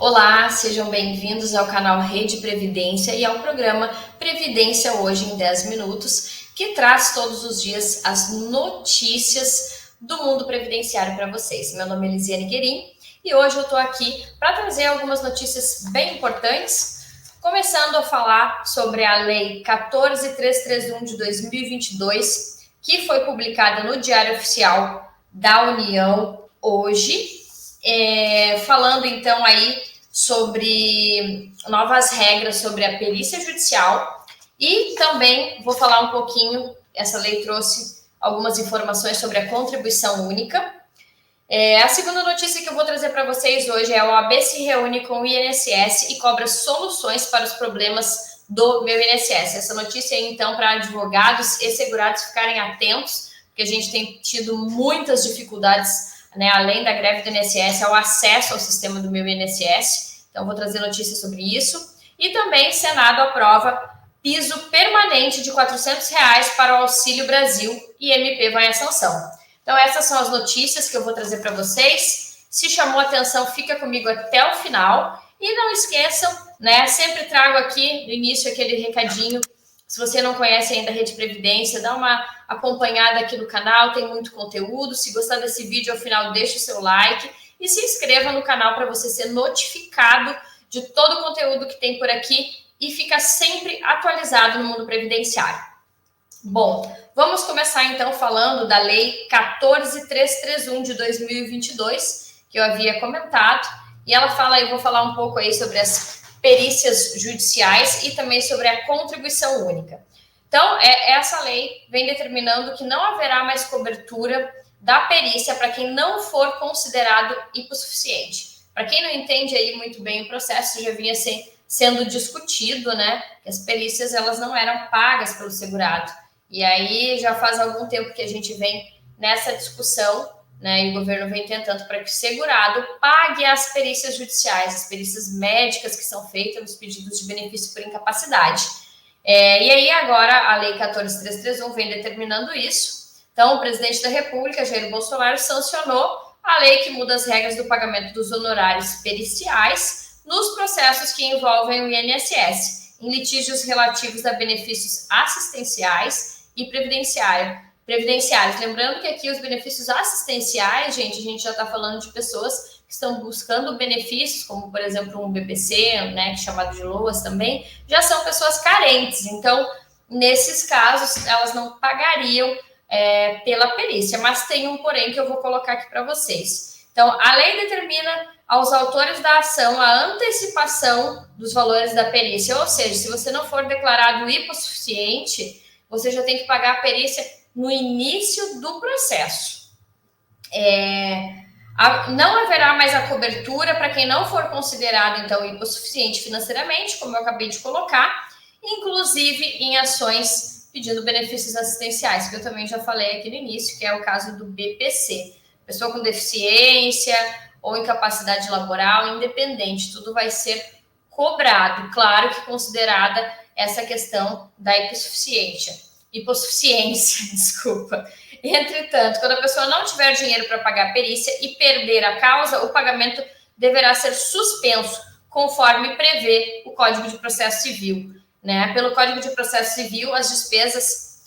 Olá, sejam bem-vindos ao canal Rede Previdência e ao programa Previdência Hoje em 10 Minutos, que traz todos os dias as notícias do mundo previdenciário para vocês. Meu nome é Elisiane Guerin e hoje eu estou aqui para trazer algumas notícias bem importantes, começando a falar sobre a Lei 14.331 de 2022, que foi publicada no Diário Oficial da União hoje, falando então aí sobre novas regras sobre a perícia judicial e também vou falar um pouquinho, essa lei trouxe algumas informações sobre a contribuição única. A segunda notícia que eu vou trazer para vocês hoje é: o OAB se reúne com o INSS e cobra soluções para os problemas do meu INSS. Essa notícia é então para advogados e segurados ficarem atentos, porque a gente tem tido muitas dificuldades, né, além da greve do INSS, ao acesso ao sistema do meu INSS. Então, vou trazer notícias sobre isso. E também, Senado aprova piso permanente de R$ 400 para o Auxílio Brasil e MP vai à sanção. Então, essas são as notícias que eu vou trazer para vocês. Se chamou a atenção, fica comigo até o final. E não esqueçam, né, sempre trago aqui no início aquele recadinho. Se você não conhece ainda a Rede Previdência, dá uma acompanhada aqui no canal, tem muito conteúdo. Se gostar desse vídeo, ao final, deixe o seu like e se inscreva no canal para você ser notificado de todo o conteúdo que tem por aqui e ficar sempre atualizado no mundo previdenciário. Bom, vamos começar então falando da Lei 14.331 de 2022, que eu havia comentado, e ela fala, eu vou falar um pouco aí sobre as perícias judiciais e também sobre a contribuição única. Então, essa lei vem determinando que não haverá mais cobertura da perícia para quem não for considerado hipossuficiente. Para quem não entende aí muito bem o processo, já vinha sendo discutido, né, que as perícias elas não eram pagas pelo segurado. E aí já faz algum tempo que a gente vem nessa discussão, né, e o governo vem tentando para que o segurado pague as perícias judiciais, as perícias médicas que são feitas nos pedidos de benefício por incapacidade. E aí agora a Lei 14.331 vem determinando isso. Então, o presidente da República, Jair Bolsonaro, sancionou a lei que muda as regras do pagamento dos honorários periciais nos processos que envolvem o INSS, em litígios relativos a benefícios assistenciais e previdenciários. Lembrando que aqui os benefícios assistenciais, a gente já está falando de pessoas que estão buscando benefícios, como, por exemplo, um BPC, né, que é chamado de LOAS também, já são pessoas carentes. Então, nesses casos, elas não pagariam pela perícia, mas tem um porém que eu vou colocar aqui para vocês. Então, a lei determina aos autores da ação a antecipação dos valores da perícia, ou seja, se você não for declarado hipossuficiente, você já tem que pagar a perícia no início do processo. Não haverá mais a cobertura para quem não for considerado, então, hipossuficiente financeiramente, como eu acabei de colocar, inclusive em ações pedindo benefícios assistenciais, que eu também já falei aqui no início, que é o caso do BPC. Pessoa com deficiência ou incapacidade laboral, independente, tudo vai ser cobrado. Claro que considerada essa questão da hipossuficiência, desculpa. Entretanto, quando a pessoa não tiver dinheiro para pagar a perícia e perder a causa, o pagamento deverá ser suspenso, conforme prevê o Código de Processo Civil. Né? Pelo Código de Processo Civil, as despesas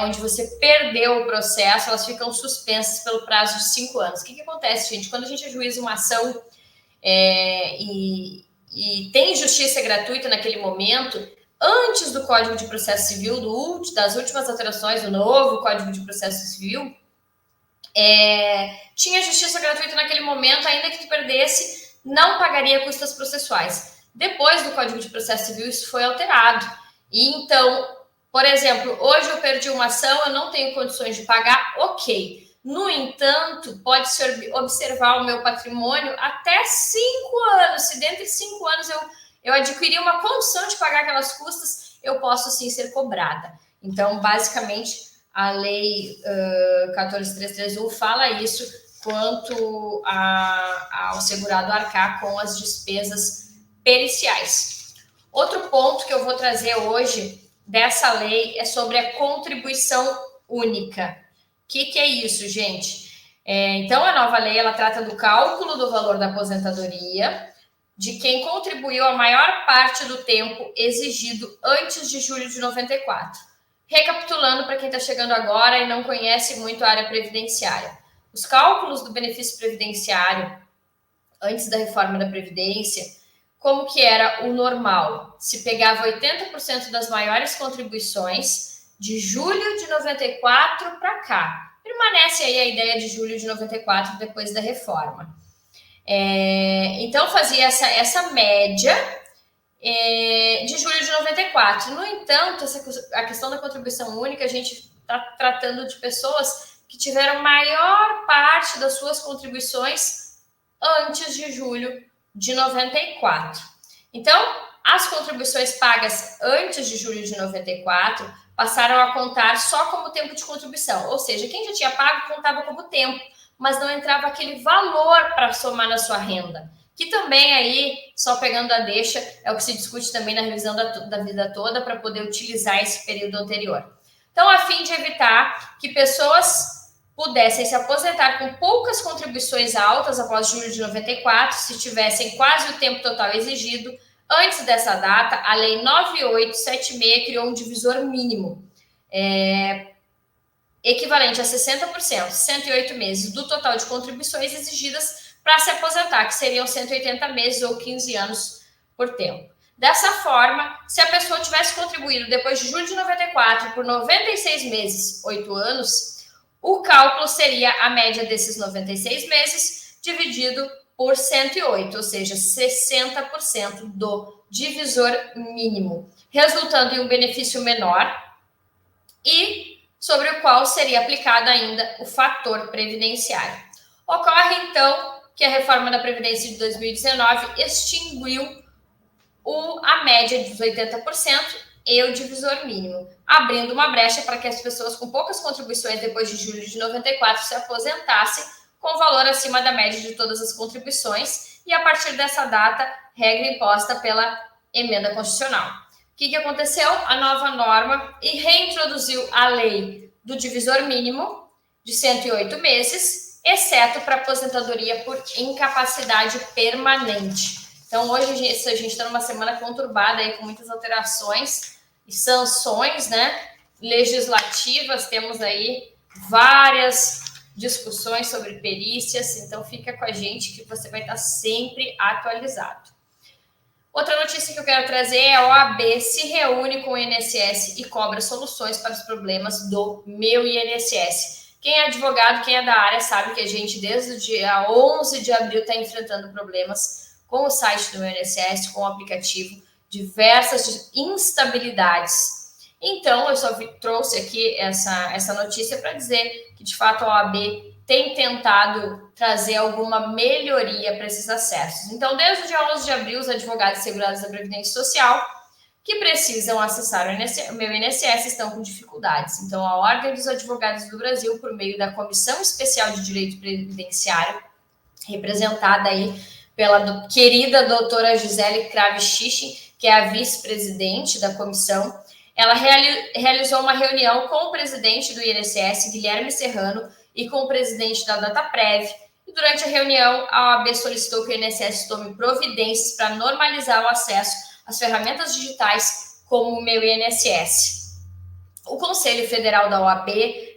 onde você perdeu o processo, elas ficam suspensas pelo prazo de 5 anos. O que acontece, gente? Quando a gente ajuiza uma ação e tem justiça gratuita naquele momento, antes do Código de Processo Civil, das últimas alterações do novo Código de Processo Civil, tinha justiça gratuita naquele momento, ainda que tu perdesse, não pagaria custas processuais. Depois do Código de Processo Civil, isso foi alterado. E então, por exemplo, hoje eu perdi uma ação, eu não tenho condições de pagar, ok. No entanto, pode-se observar o meu patrimônio até 5 anos. Se dentro de 5 anos eu adquirir uma condição de pagar aquelas custas, eu posso sim ser cobrada. Então, basicamente, a Lei 14.331 fala isso quanto ao segurado arcar com as despesas periciais. Outro ponto que eu vou trazer hoje dessa lei é sobre a contribuição única. O que é isso, gente? Então, a nova lei ela trata do cálculo do valor da aposentadoria de quem contribuiu a maior parte do tempo exigido antes de julho de 94. Recapitulando para quem está chegando agora e não conhece muito a área previdenciária. Os cálculos do benefício previdenciário antes da reforma da Previdência, como que era o normal? Se pegava 80% das maiores contribuições de julho de 94 para cá. Permanece aí a ideia de julho de 94 depois da reforma. Então, fazia essa média de julho de 94. No entanto, a questão da contribuição única, a gente está tratando de pessoas que tiveram maior parte das suas contribuições antes de julho de 94. Então, as contribuições pagas antes de julho de 94 passaram a contar só como tempo de contribuição, ou seja, quem já tinha pago contava como tempo, mas não entrava aquele valor para somar na sua renda, que também aí, só pegando a deixa, é o que se discute também na revisão da vida toda para poder utilizar esse período anterior. Então, a fim de evitar que pessoas pudessem se aposentar com poucas contribuições altas após julho de 94, se tivessem quase o tempo total exigido, antes dessa data, a Lei 9876 criou um divisor mínimo, equivalente a 60%, 108 meses do total de contribuições exigidas para se aposentar, que seriam 180 meses ou 15 anos por tempo. Dessa forma, se a pessoa tivesse contribuído depois de julho de 94 por 96 meses, 8 anos, o cálculo seria a média desses 96 meses dividido por 108, ou seja, 60% do divisor mínimo, resultando em um benefício menor e sobre o qual seria aplicado ainda o fator previdenciário. Ocorre, então, que a reforma da Previdência de 2019 extinguiu a média dos 80% e o divisor mínimo, abrindo uma brecha para que as pessoas com poucas contribuições depois de julho de 94 se aposentassem com valor acima da média de todas as contribuições e, a partir dessa data, regra imposta pela emenda constitucional. O que aconteceu? A nova norma reintroduziu a lei do divisor mínimo de 108 meses, exceto para aposentadoria por incapacidade permanente. Então, hoje a gente está numa semana conturbada aí, com muitas alterações e sanções, né, legislativas. Temos aí várias discussões sobre perícias, então fica com a gente que você vai estar sempre atualizado. Outra notícia que eu quero trazer é a OAB se reúne com o INSS e cobra soluções para os problemas do meu INSS. Quem é advogado, quem é da área, sabe que a gente, desde o dia 11 de abril, está enfrentando problemas com o site do meu INSS, com o aplicativo, diversas instabilidades. Então, eu só trouxe aqui essa notícia para dizer que, de fato, a OAB tem tentado trazer alguma melhoria para esses acessos. Então, desde o dia 11 de abril, os advogados e segurados da Previdência Social que precisam acessar o meu INSS estão com dificuldades. Então, a Ordem dos Advogados do Brasil, por meio da Comissão Especial de Direito Previdenciário, representada aí pela querida doutora Gisele Kravchichin, que é a vice-presidente da comissão, ela realizou uma reunião com o presidente do INSS, Guilherme Serrano, e com o presidente da Dataprev. E durante a reunião, a OAB solicitou que o INSS tome providências para normalizar o acesso às ferramentas digitais como o meu INSS. O Conselho Federal da OAB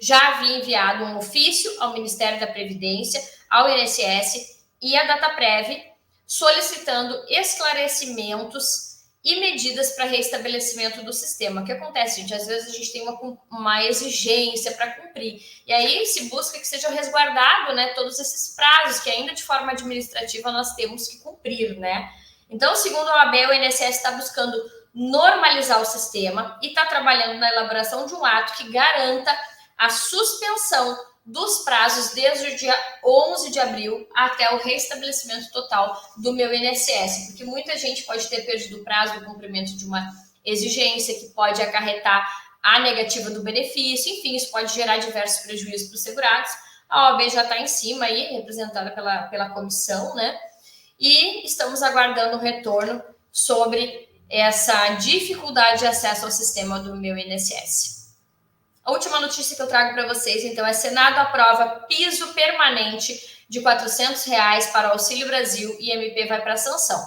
já havia enviado um ofício ao Ministério da Previdência, ao INSS e à Dataprev, solicitando esclarecimentos e medidas para reestabelecimento do sistema. O que acontece, gente? Às vezes a gente tem uma exigência para cumprir. E aí se busca que seja resguardado, né, todos esses prazos que ainda de forma administrativa nós temos que cumprir, né? Então, segundo a OAB, o INSS está buscando normalizar o sistema e está trabalhando na elaboração de um ato que garanta a suspensão dos prazos desde o dia 11 de abril até o restabelecimento total do meu INSS, porque muita gente pode ter perdido o prazo do cumprimento de uma exigência que pode acarretar a negativa do benefício, enfim, isso pode gerar diversos prejuízos para os segurados. A OAB já está em cima aí, representada pela comissão, né? E estamos aguardando um retorno sobre essa dificuldade de acesso ao sistema do meu INSS. A última notícia que eu trago para vocês, então, é: Senado aprova piso permanente de R$ 400 para o Auxílio Brasil e MP vai para a sanção.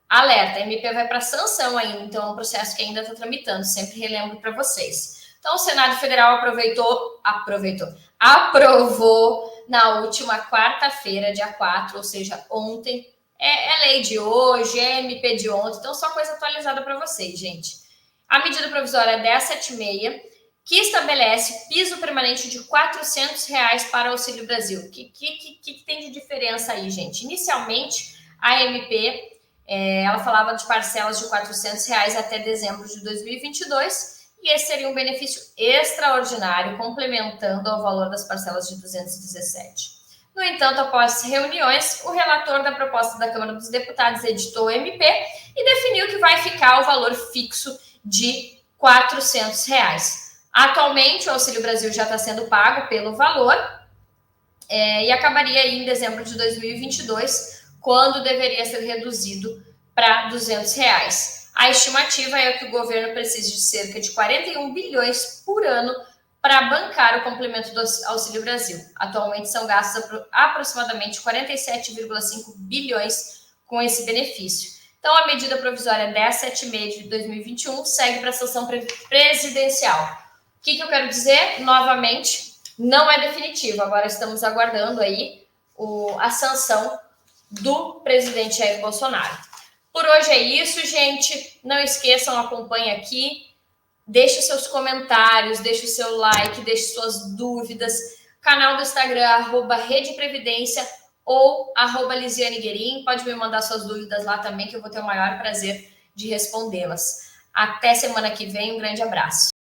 Alerta, a MP vai para sanção ainda, então é um processo que ainda está tramitando, sempre relembro para vocês. Então, o Senado Federal aprovou na última quarta-feira, dia 4, ou seja, ontem. É lei de hoje, é MP de ontem, então só coisa atualizada para vocês, gente. A medida provisória 1076, que estabelece piso permanente de R$ 400 para o Auxílio Brasil. O que tem de diferença aí, gente? Inicialmente, a MP ela falava de parcelas de R$ 400 até dezembro de 2022, e esse seria um benefício extraordinário, complementando ao valor das parcelas de 217. No entanto, após reuniões, o relator da proposta da Câmara dos Deputados editou o MP e definiu que vai ficar o valor fixo de R$ 400. Atualmente, o Auxílio Brasil já está sendo pago pelo valor e acabaria aí em dezembro de 2022, quando deveria ser reduzido para R$ 200. A estimativa é que o governo precise de cerca de 41 bilhões por ano para bancar o complemento do Auxílio Brasil. Atualmente são gastos aproximadamente 47,5 bilhões com esse benefício. Então, a medida provisória 1076 de 2021 segue para a sanção presidencial. O que eu quero dizer? Novamente, não é definitivo. Agora estamos aguardando aí a sanção do presidente Jair Bolsonaro. Por hoje é isso, gente. Não esqueçam, acompanhe aqui. Deixe seus comentários, deixe o seu like, deixe suas dúvidas. Canal do Instagram, @redeprevidência ou @Lisiane Guerin. Pode me mandar suas dúvidas lá também, que eu vou ter o maior prazer de respondê-las. Até semana que vem, um grande abraço.